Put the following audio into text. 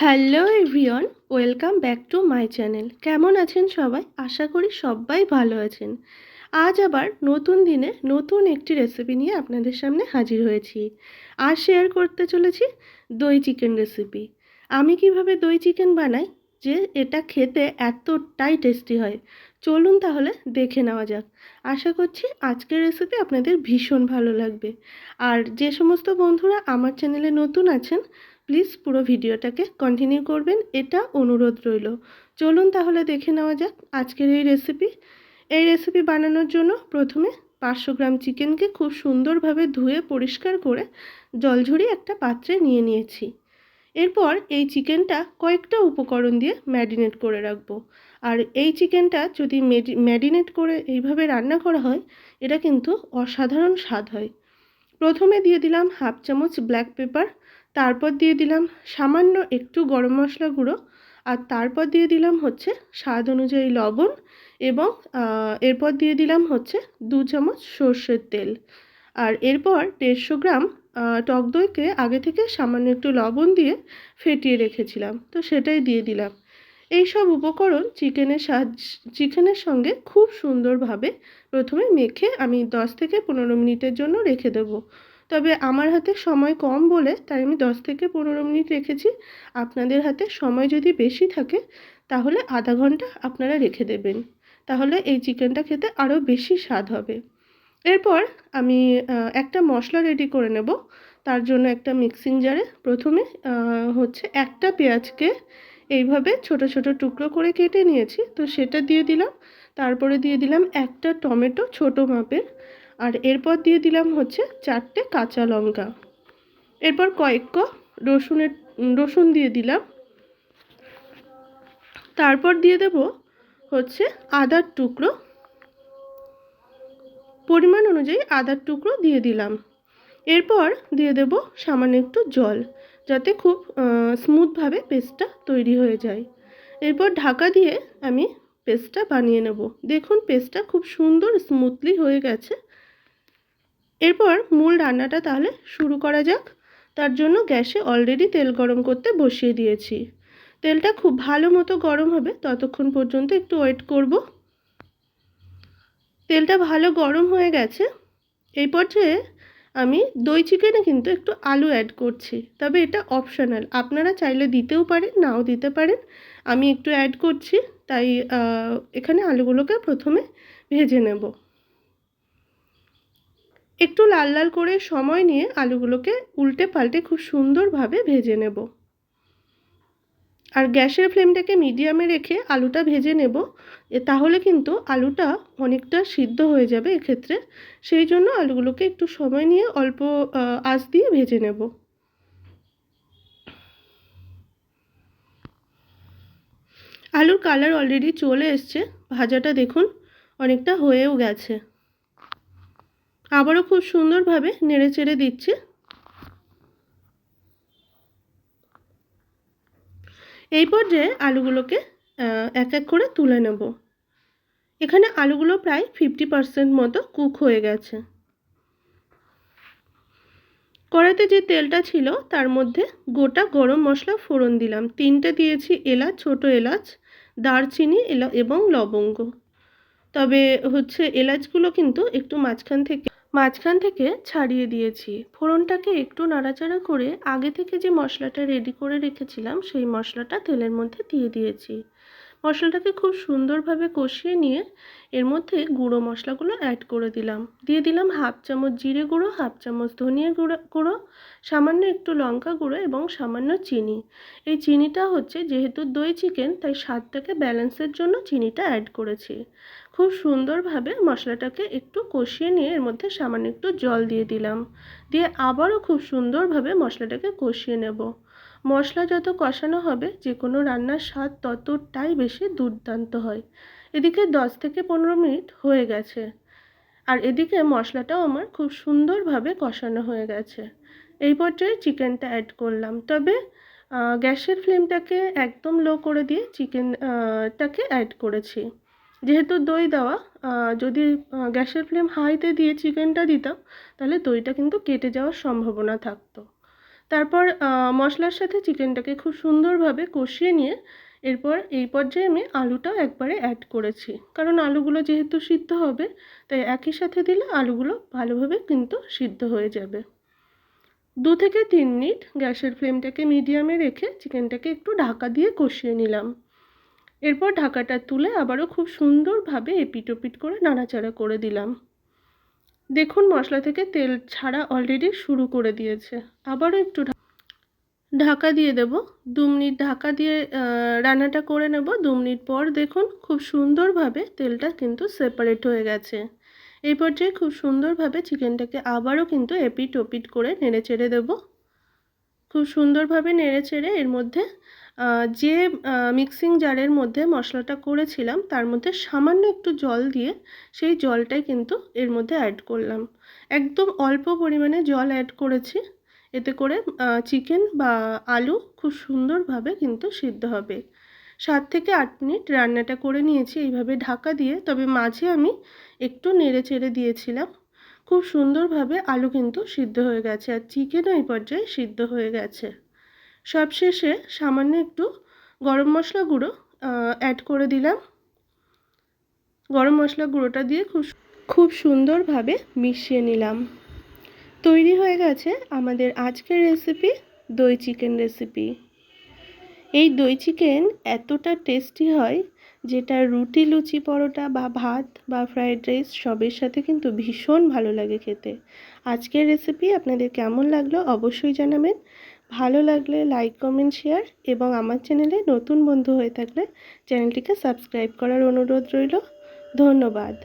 Hello everyone, welcome back to my channel. কেমন আছেন সবাই? আশা করি সবাই ভালো আছেন। আজ আবার নতুন দিনে নতুন একটি রেসিপি নিয়ে আপনাদের সামনে হাজির হয়েছি। আর শেয়ার করতে চলেছি দই চিকেন রেসিপি। আমি কিভাবে দই চিকেন বানাই যে এটা খেতে এতটাই টেস্টি হয়, চলুন তাহলে দেখে নেওয়া যাক। আশা করছি আজকের রেসিপি আপনাদের ভীষণ ভালো লাগবে। আর যে সমস্ত বন্ধুরা আমার চ্যানেলে নতুন আছেন, প্লিজ পুরো ভিডিওটাকে কন্টিনিউ করবেন, এটা অনুরোধ রইল। চলুন তাহলে দেখে নেওয়া যাক আজকের এই রেসিপি বানানোর জন্য প্রথমে 500 গ্রাম চিকেনকে খুব সুন্দরভাবে ধুয়ে পরিষ্কার করে জল ঝরিয়ে একটা পাত্রে নিয়ে নিয়েছি। এরপর এই চিকেনটা কয়েকটা উপকরণ দিয়ে ম্যারিনেট করে রাখবো। আর এই চিকেনটা যদি ম্যারিনেট করে এইভাবে রান্না করা হয়, এটা কিন্তু অসাধারণ স্বাদ হয়। প্রথমে দিয়ে দিলাম হাফ চামচ ব্ল্যাক পেপার, তারপর দিয়ে দিলাম সামান্য একটু গরম মশলা গুঁড়ো, আর তারপর দিয়ে দিলাম হচ্ছে স্বাদ অনুযায়ী লবণ, এবং এরপর দিয়ে দিলাম হচ্ছে 2 চামচ সর্ষের তেল। আর এরপর 150 গ্রাম টক দইকে আগে থেকে সামান্য একটু লবণ দিয়ে ফেটিয়ে রেখেছিলাম, তো সেটাই দিয়ে দিলাম। এই সব উপকরণ চিকেনের সঙ্গে খুব সুন্দরভাবে প্রথমে মেখে আমি 10 থেকে 15 মিনিটের জন্য রেখে দেবো। তবে আমার হাতে সময় কম বলে তাই আমি 10 থেকে 15 মিনিট রেখেছি। আপনাদের হাতে সময় যদি বেশি থাকে তাহলে আধা ঘন্টা আপনারা রেখে দেবেন, তাহলে এই চিকেনটা খেতে আরও বেশি স্বাদ হবে। এরপর আমি একটা মশলা রেডি করে নেব। তার জন্য একটা মিক্সিং জারে প্রথমে হচ্ছে একটা পেঁয়াজকে এইভাবে ছোট ছোট টুকরো করে কেটে নিয়েছি, তো সেটা দিয়ে দিলাম। তারপরে দিয়ে দিলাম একটা টমেটো ছোট মাপের, আর এরপর দিয়ে দিলাম হচ্ছে 4টে কাঁচা লঙ্কা। এরপর কয়েক কোয়া রসুন দিয়ে দিলাম। তারপর দিয়ে দেব হচ্ছে আদার টুকরো, পরিমাণ অনুযায়ী আদার টুকরো দিয়ে দিলাম। এরপর দিয়ে দেব সামান্য একটু জল, যাতে খুব স্মুথভাবে পেস্টটা তৈরি হয়ে যায়। এরপর ঢাকা দিয়ে আমি পেস্টটা বানিয়ে নেব। দেখুন পেস্টটা খুব সুন্দর স্মুথলি হয়ে গেছে। এরপর মূল রান্নাটা তাহলে শুরু করা যাক। তার জন্য গ্যাসে অলরেডি তেল গরম করতে বসিয়ে দিয়েছি। তেলটা খুব ভালো মতো গরম হবে, ততক্ষণ পর্যন্ত একটু ওয়েট করব। তেলটা ভালো গরম হয়ে গেছে। এই পর্যায়ে আমি দই চিকেনে কিন্তু একটু আলু অ্যাড করছি, তবে এটা অপশনাল, আপনারা চাইলে দিতেও পারেন নাও দিতে পারেন। আমি একটু অ্যাড করছি, তাই এখানে আলুগুলোকে প্রথমে ভেজে নেব। একটু লাল লাল করে সময় নিয়ে আলুগুলোকে উল্টে পাল্টে খুব সুন্দরভাবে ভেজে নেব। আর গ্যাসের ফ্লেমটাকে মিডিয়ামে রেখে আলুটা ভেজে নেব, তাহলে কিন্তু আলুটা অনেকটা সিদ্ধ হয়ে যাবে এক্ষেত্রে। সেই জন্য আলুগুলোকে একটু সময় নিয়ে অল্প আঁচ দিয়ে ভেজে নেব। আলুর কালার অলরেডি চলে এসছে, ভাজাটা দেখুন অনেকটা হয়েও গেছে। আবারও খুব সুন্দরভাবে নেড়ে চেড়ে দিচ্ছি। এই পর্যায়ে আলুগুলোকে এক এক করে তুলে নেব। এখানে আলুগুলো প্রায় 50% মতো কুক হয়ে গেছে। কড়াইতে যে তেলটা ছিল তার মধ্যে গোটা গরম মশলা ফোড়ন দিলাম। 3টে দিয়েছি এলাচ, ছোট এলাচ, দারচিনি এবং লবঙ্গ। তবে হচ্ছে এলাচগুলো কিন্তু একটু মাঝখান থেকে ছাড়িয়ে দিয়েছি। ফোড়নটাকে একটু নাড়াচাড়া করে আগে থেকে যে মশলাটা রেডি করে রেখেছিলাম সেই মশলাটা তেলের মধ্যে দিয়ে দিয়েছি। মশলাটাকে খুব সুন্দরভাবে কষিয়ে নিয়ে এর মধ্যে গুঁড়ো মশলাগুলো অ্যাড করে দিলাম। দিয়ে দিলাম হাফ চামচ জিরে গুঁড়ো, হাফ চামচ ধনিয়া গুঁড়ো, সামান্য একটু লঙ্কা গুঁড়ো এবং সামান্য চিনি। এই চিনিটা হচ্ছে যেহেতু দই চিকেন তাই স্বাদটাকে ব্যালেন্সের জন্য চিনিটা অ্যাড করেছি। খুব সুন্দরভাবে মশলাটাকে একটু কষিয়ে নিয়ে এর মধ্যে সামান্য একটু জল দিয়ে দিলাম। দিয়ে আবারও খুব সুন্দরভাবে মশলাটাকে কষিয়ে নেব। মশলা যত কষানো হবে যে কোনো রান্নার স্বাদ ততটাই বেশি দুর্দান্ত হয়। এদিকে 10 থেকে 15 মিনিট হয়ে গেছে, আর এদিকে মশলাটাও আমার খুব সুন্দরভাবে কষানো হয়ে গেছে। এই পর্যায়ে চিকেনটা অ্যাড করলাম, তবে গ্যাসের ফ্লেমটাকে একদম লো করে দিয়ে চিকেনটাকে অ্যাড করেছি। যেহেতু দই দেওয়া, যদি গ্যাসের ফ্লেম হাইতে দিয়ে চিকেনটা দিতাম তাহলে দইটা কিন্তু কেটে যাওয়ার সম্ভাবনা থাকতো। তারপর মশলার সাথে চিকেনটাকে খুব সুন্দরভাবে কষিয়ে নিয়ে এরপর এই পর্যায়ে আমি আলুটাও একবারে অ্যাড করেছি, কারণ আলুগুলো যেহেতু সিদ্ধ হবে তাই একই সাথে দিলে আলুগুলো ভালোভাবে কিন্তু সিদ্ধ হয়ে যাবে। 2 থেকে 3 মিনিট গ্যাসের ফ্লেমটাকে মিডিয়ামে রেখে চিকেনটাকে একটু ঢাকা দিয়ে কষিয়ে নিলাম। এরপর ঢাকাটা তুলে আবারও খুব সুন্দরভাবে এপিট ওপিট করে নাড়াচাড়া করে দিলাম। দেখুন মশলা থেকে তেল ছাড়া অলরেডি শুরু করে দিয়েছে। আবারও একটু ঢাকা দিয়ে দেব। 2 মিনিট ঢাকা দিয়ে রান্নাটা করে নেব। 2 মিনিট পর দেখুন খুব সুন্দরভাবে তেলটা কিন্তু সেপারেট হয়ে গেছে। এই পর্যায়ে খুব সুন্দরভাবে চিকেনটাকে আবারও কিন্তু এপিট ওপিট করে নেড়েচেড়ে দেব। খুব সুন্দরভাবে নেড়েচেড়ে এর মধ্যে যে মিক্সিং জারের মধ্যে মশলাটা করেছিলাম তার মধ্যে সামান্য একটু জল দিয়ে সেই জলটাই কিন্তু এর মধ্যে অ্যাড করলাম। একদম অল্প পরিমাণে জল অ্যাড করেছি, এতে করে চিকেন বা আলু খুব সুন্দরভাবে কিন্তু সিদ্ধ হবে। 7 থেকে 8 মিনিট রান্নাটা করে নিয়েছি এইভাবে ঢাকা দিয়ে, তবে মাঝে আমি একটু নেড়েচেড়ে দিয়েছিলাম। খুব সুন্দরভাবে আলু কিন্তু সিদ্ধ হয়ে গেছে আর চিকেনও এই পর্যায়ে সিদ্ধ হয়ে গেছে। সবশেষে সামান্য একটু গরম মশলা গুঁড়ো অ্যাড করে দিলাম। গরম মশলা গুঁড়োটা দিয়ে খুব সুন্দরভাবে মিশিয়ে নিলাম। তৈরি হয়ে গেছে আমাদের আজকের রেসিপি, দই চিকেন রেসিপি। এই দই চিকেন এতটা টেস্টি হয় যেটা রুটি, লুচি, পরোটা বা ভাত বা ফ্রায়েড রাইস সবের সাথে কিন্তু ভীষণ ভালো লাগে খেতে। আজকের রেসিপি আপনাদের কেমন লাগলো অবশ্যই জানাবেন। ভালো লাগলে লাইক, কমেন্ট, শেয়ার এবং আমার চ্যানেলে নতুন বন্ধু হয়ে থাকলে চ্যানেলটিকে সাবস্ক্রাইব করার অনুরোধ রইল। ধন্যবাদ।